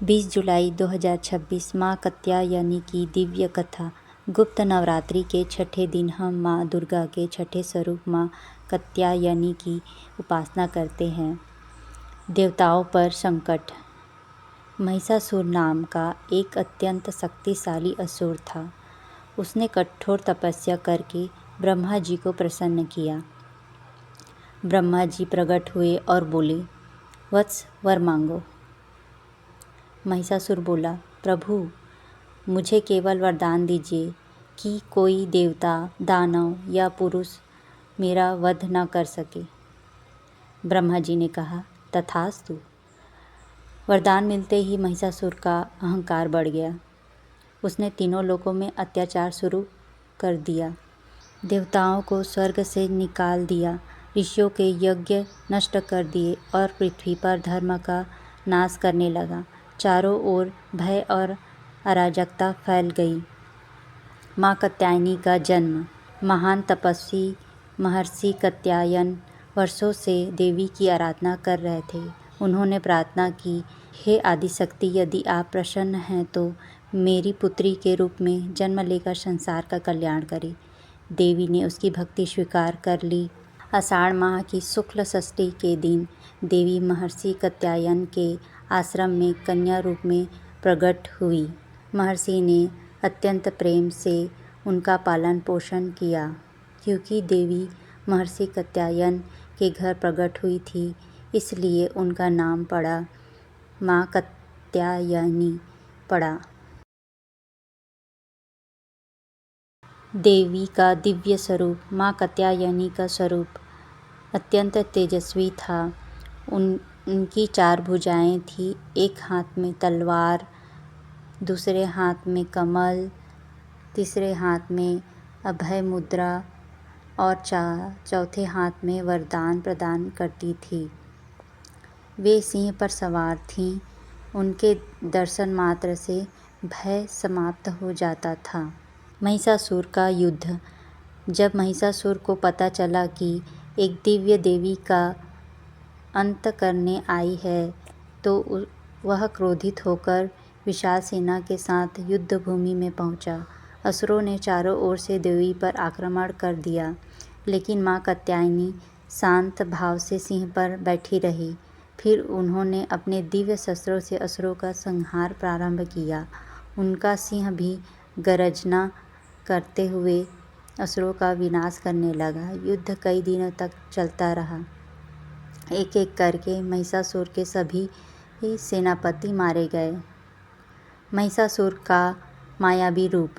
20 जुलाई 2026 माँ कात्यायनी की दिव्य कथा। गुप्त नवरात्रि के छठे दिन हम माँ दुर्गा के छठे स्वरूप माँ कात्यायनी की उपासना करते हैं। देवताओं पर संकट। महिषासुर नाम का एक अत्यंत शक्तिशाली असुर था। उसने कठोर तपस्या करके ब्रह्मा जी को प्रसन्न किया। ब्रह्मा जी प्रकट हुए और बोले, वत्स वर मांगो। महिषासुर बोला, प्रभु मुझे केवल वरदान दीजिए कि कोई देवता, दानव या पुरुष मेरा वध न कर सके। ब्रह्मा जी ने कहा, तथास्तु। वरदान मिलते ही महिषासुर का अहंकार बढ़ गया। उसने तीनों लोकों में अत्याचार शुरू कर दिया। देवताओं को स्वर्ग से निकाल दिया, ऋषियों के यज्ञ नष्ट कर दिए और पृथ्वी पर धर्म का नाश करने लगा। चारों ओर भय और अराजकता फैल गई। माँ कात्यायनी का जन्म। महान तपस्वी महर्षि कात्यायन वर्षों से देवी की आराधना कर रहे थे। उन्होंने प्रार्थना की, हे आदिशक्ति, यदि आप प्रसन्न हैं तो मेरी पुत्री के रूप में जन्म लेकर संसार का कल्याण करें। देवी ने उसकी भक्ति स्वीकार कर ली। आषाढ़ माह की शुक्ल षष्ठी के दिन देवी महर्षि कात्यायन के आश्रम में कन्या रूप में प्रकट हुई। महर्षि ने अत्यंत प्रेम से उनका पालन पोषण किया। क्योंकि देवी महर्षि कात्यायन के घर प्रकट हुई थी, इसलिए उनका नाम पड़ा माँ कात्यायनी पड़ा। देवी का दिव्य स्वरूप। माँ कात्यायनी का स्वरूप अत्यंत तेजस्वी था। उनकी 4 भुजाएं थीं। एक हाथ में तलवार, दूसरे हाथ में कमल, तीसरे हाथ में अभय मुद्रा और चौथे हाथ में वरदान प्रदान करती थी। वे सिंह पर सवार थीं। उनके दर्शन मात्र से भय समाप्त हो जाता था। महिषासुर का युद्ध। जब महिषासुर को पता चला कि एक दिव्य देवी का अंत करने आई है, तो वह क्रोधित होकर विशाल सेना के साथ युद्ध भूमि में पहुंचा। असुरों ने चारों ओर से देवी पर आक्रमण कर दिया, लेकिन माँ कात्यायनी शांत भाव से सिंह पर बैठी रही। फिर उन्होंने अपने दिव्य शस्त्रों से असुरों का संहार प्रारंभ किया। उनका सिंह भी गर्जना करते हुए असुरों का विनाश करने लगा। युद्ध कई दिनों तक चलता रहा। एक एक करके महिषासुर के सभी सेनापति मारे गए। महिषासुर का मायावी रूप।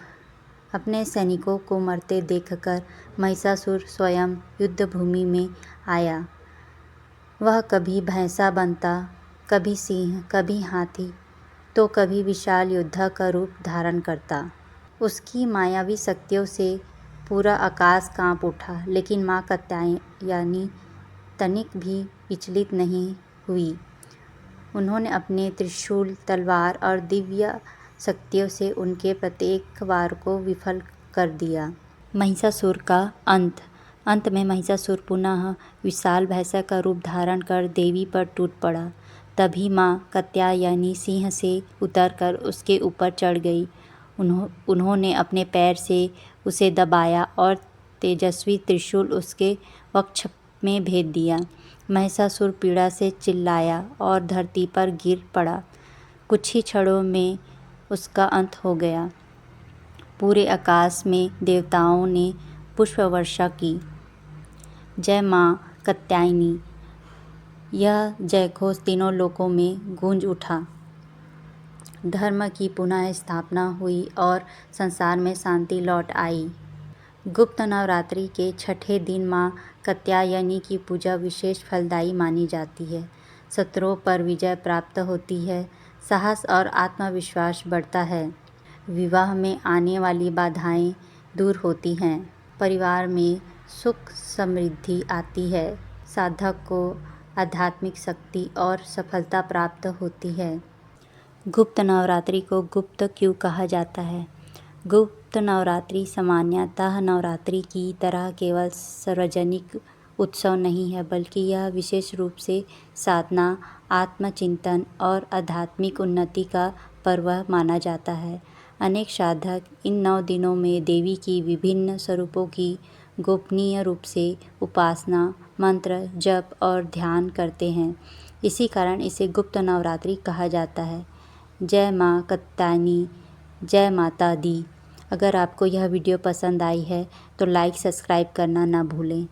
अपने सैनिकों को मरते देखकर महिषासुर स्वयं युद्ध भूमि में आया। वह कभी भैंसा बनता, कभी सिंह, कभी हाथी, तो कभी विशाल योद्धा का रूप धारण करता। उसकी मायावी शक्तियों से पूरा आकाश कांप उठा, लेकिन माँ कात्यायनी तनिक भी विचलित नहीं हुई। उन्होंने अपने त्रिशूल, तलवार और दिव्य शक्तियों से उनके प्रत्येक वार को विफल कर दिया। महिषासुर का अंत। अंत में महिषासुर पुनः विशाल भैंसा का रूप धारण कर देवी पर टूट पड़ा। तभी माँ कात्यायनी सिंह से उतरकर उसके ऊपर चढ़ गई। उन्होंने अपने पैर से उसे दबाया और तेजस्वी त्रिशूल उसके वक्ष में भेद दिया। महिषासुर पीड़ा से चिल्लाया और धरती पर गिर पड़ा। कुछ ही क्षणों में उसका अंत हो गया। पूरे आकाश में देवताओं ने पुष्प वर्षा की। जय माँ कात्यायनी, यह जयघोष तीनों लोकों में गूंज उठा। धर्म की पुनः स्थापना हुई और संसार में शांति लौट आई। गुप्त नवरात्रि के छठे दिन माँ कात्यायनी की पूजा विशेष फलदायी मानी जाती है। शत्रुओं पर विजय प्राप्त होती है, साहस और आत्मविश्वास बढ़ता है। विवाह में आने वाली बाधाएं दूर होती हैं। परिवार में सुख समृद्धि आती है। साधक को आध्यात्मिक शक्ति और सफलता प्राप्त होती है। गुप्त नवरात्रि को गुप्त क्यों कहा जाता है? गुप्त नवरात्रि सामान्यतः नवरात्रि की तरह केवल सार्वजनिक उत्सव नहीं है, बल्कि यह विशेष रूप से साधना, आत्मचिंतन और आध्यात्मिक उन्नति का पर्व माना जाता है। अनेक साधक इन 9 दिनों में देवी की विभिन्न स्वरूपों की गोपनीय रूप से उपासना, मंत्र जप और ध्यान करते हैं। इसी कारण इसे गुप्त नवरात्रि कहा जाता है। जय माँ कात्यायनी, जय माता दी। अगर आपको यह वीडियो पसंद आई है तो लाइक सब्सक्राइब करना ना भूलें।